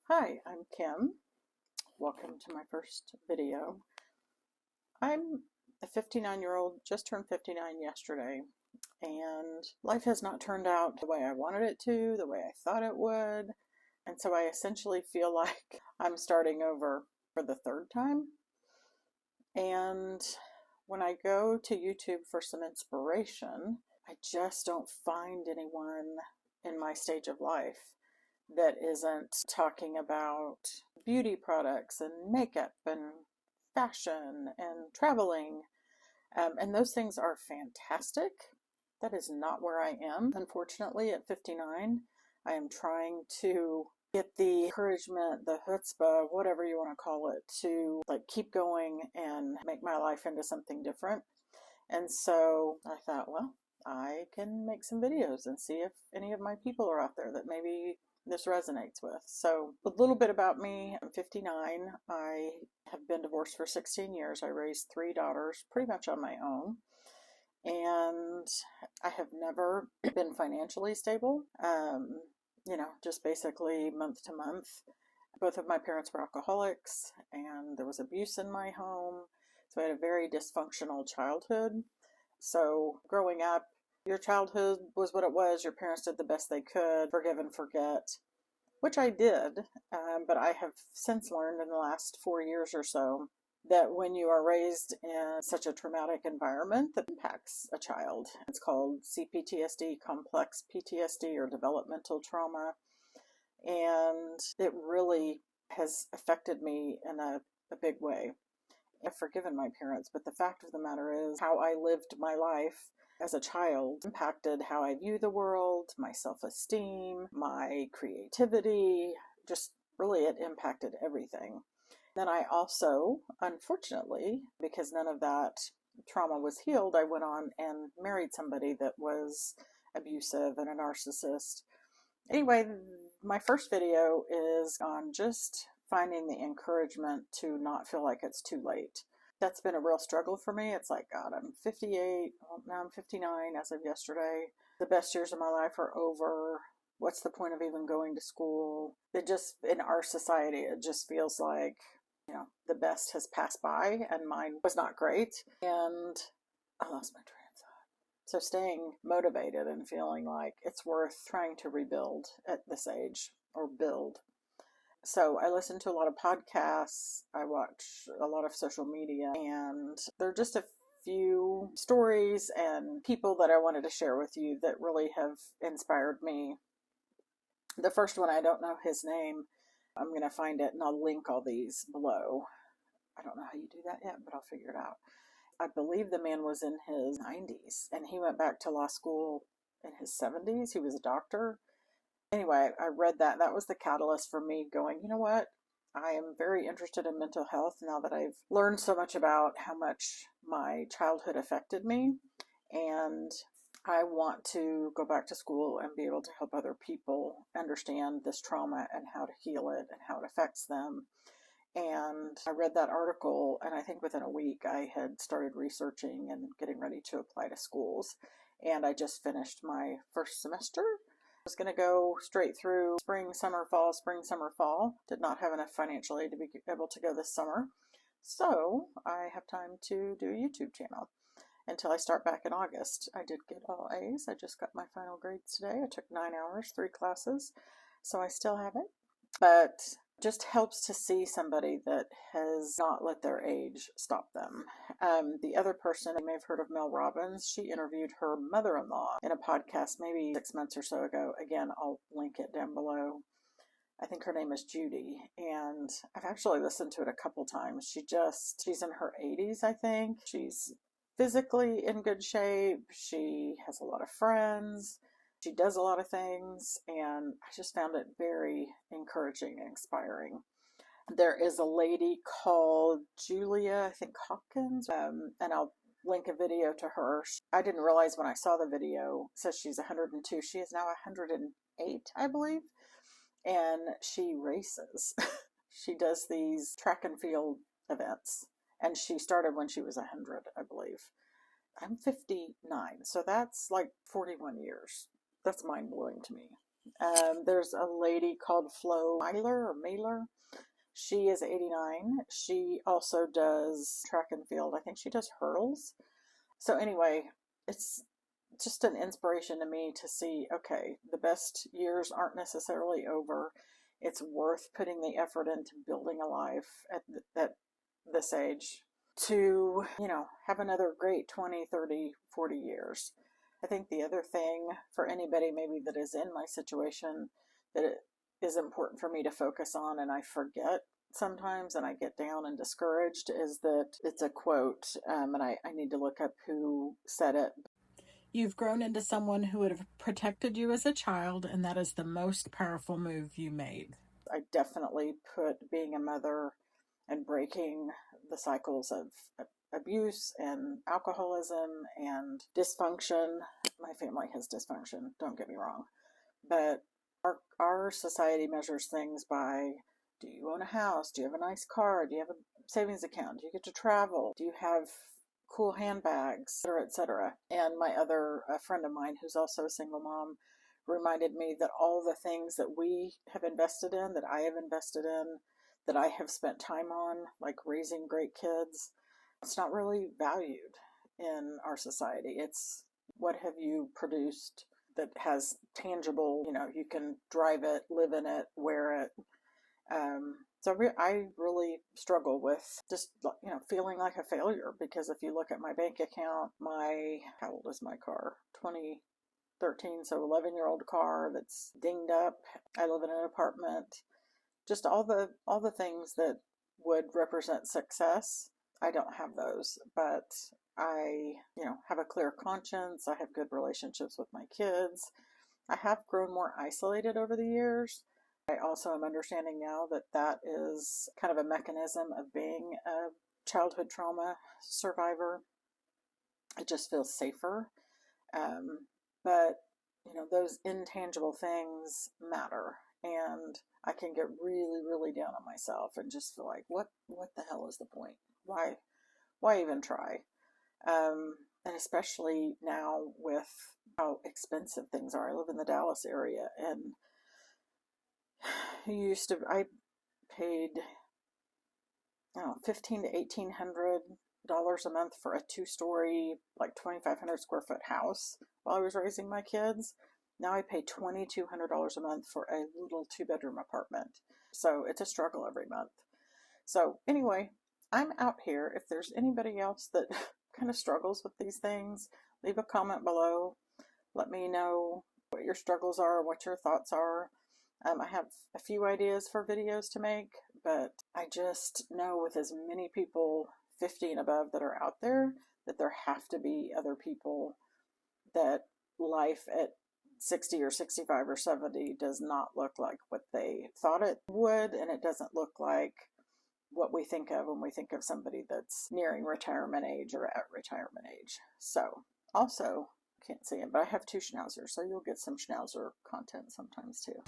Hi, I'm Kim. Welcome to my first video. I'm a 59-year-old, just turned 59 yesterday, and life has not turned out the way I wanted it to, the way I thought it would, and so I essentially feel like I'm starting over for the third time. And when I go to YouTube for some inspiration, I just don't find anyone in my stage of life that isn't talking about beauty products and makeup and fashion and traveling. And those things are fantastic. That is not where I am. Unfortunately, at 59, I am trying to get the encouragement, the chutzpah, whatever you want to call it, to keep going and make my life into something different. And so I thought, well, I can make some videos and see if any of my people are out there that maybe this resonates with. So a little bit about me. I'm 59. I have been divorced for 16 years. I raised 3 daughters pretty much on my own. And I have never been financially stable, just basically month to month. Both of my parents were alcoholics, and there was abuse in my home. So I had a very dysfunctional childhood. So growing up, your childhood was what it was. Your parents did the best they could, forgive and forget, which I did. But I have since learned in the last 4 years or so that when you are raised in such a traumatic environment that impacts a child, it's called CPTSD, complex PTSD, or developmental trauma. And it really has affected me in a big way. I've forgiven my parents, but the fact of the matter is how I lived my life as a child impacted how I view the world, my self-esteem, my creativity, just really it impacted everything. Then I also, unfortunately, because none of that trauma was healed, I went on and married somebody that was abusive and a narcissist. Anyway, my first video is on just finding the encouragement to not feel like it's too late. That's been a real struggle for me. It's like, God, I'm 58, well, now I'm 59 as of yesterday. The best years of my life are over. What's the point of even going to school? It just, in our society, it just feels like, the best has passed by, and mine was not great. And I lost my train of thought. So staying motivated and feeling like it's worth trying to rebuild at this age, or build. So I listen to a lot of podcasts, I watch a lot of social media, and there are just a few stories and people that I wanted to share with you that really have inspired me. The first one, I don't know his name. I'm going to find it and I'll link all these below. I don't know how you do that yet, but I'll figure it out. I believe the man was in his 90s and he went back to law school in his 70s. He was a doctor. Anyway, I read that. That was the catalyst for me going, you know what? I am very interested in mental health now that I've learned so much about how much my childhood affected me. And I want to go back to school and be able to help other people understand this trauma and how to heal it and how it affects them. And I read that article, and I think within a week I had started researching and getting ready to apply to schools. And I just finished my first semester. I was going to go straight through spring, summer, fall, spring, summer, fall. Did not have enough financial aid to be able to go this summer. So I have time to do a YouTube channel until I start back in August. I did get all A's. I just got my final grades today. I took 9 hours, 3 classes, so I still have it. But just helps to see somebody that has not let their age stop them. The other person, you may have heard of Mel Robbins. She interviewed her mother-in-law in a podcast maybe 6 months or so ago. Again, I'll link it down below. I think her name is Judy, and I've actually listened to it a couple times. She's in her 80s, I think. She's physically in good shape. She has a lot of friends. She does a lot of things, and I just found it very encouraging and inspiring. There is a lady called Julia, I think Hawkins, and I'll link a video to her. I didn't realize when I saw the video, it says she's 102. She is now 108, I believe, and she races. She does these track and field events. And she started when she was 100, I believe. I'm 59, so that's like 41 years. That's mind-blowing to me. There's a lady called Flo Mailer. She is 89. She also does track and field. I think she does hurdles. So anyway, it's just an inspiration to me to see, okay, the best years aren't necessarily over. It's worth putting the effort into building a life at this age to, have another great 20, 30, 40 years. I think the other thing for anybody maybe that is in my situation that it is important for me to focus on, and I forget sometimes and I get down and discouraged, is that it's a quote, and I need to look up who said it. You've grown into someone who would have protected you as a child, and that is the most powerful move you made. I definitely put being a mother and breaking the cycles of abuse and alcoholism and dysfunction. My family has dysfunction, don't get me wrong. But our society measures things by, do you own a house? Do you have a nice car? Do you have a savings account? Do you get to travel? Do you have cool handbags, etc.? And a friend of mine who's also a single mom reminded me that all the things that we have invested in, that I have invested in, that I have spent time on, like raising great kids, it's not really valued in our society. It's what have you produced that has tangible, you can drive it, live in it, wear it. I really struggle with just, feeling like a failure, because if you look at my bank account, how old is my car? 2013, so 11-year-old car that's dinged up. I live in an apartment. Just all the things that would represent success, I don't have those, but I, have a clear conscience. I have good relationships with my kids. I have grown more isolated over the years. I also am understanding now that that is kind of a mechanism of being a childhood trauma survivor. It just feels safer. But, those intangible things matter. And I can get really, really down on myself and just feel like, what the hell is the point? Why even try? And especially now with how expensive things are. I live in the Dallas area, and I paid, $1,500 to $1,800 a month for a 2-story, like 2,500 square foot house while I was raising my kids. Now I pay $2,200 a month for a little 2-bedroom apartment. So it's a struggle every month. So anyway, I'm out here. If there's anybody else that kind of struggles with these things, leave a comment below. Let me know what your struggles are, what your thoughts are. I have a few ideas for videos to make, but I just know with as many people 50 and above that are out there, that there have to be other people that life at 60 or 65 or 70 does not look like what they thought it would, and it doesn't look like what we think of when we think of somebody that's nearing retirement age or at retirement age. So, also, can't see him, but I have 2 Schnauzers, so you'll get some Schnauzer content sometimes too.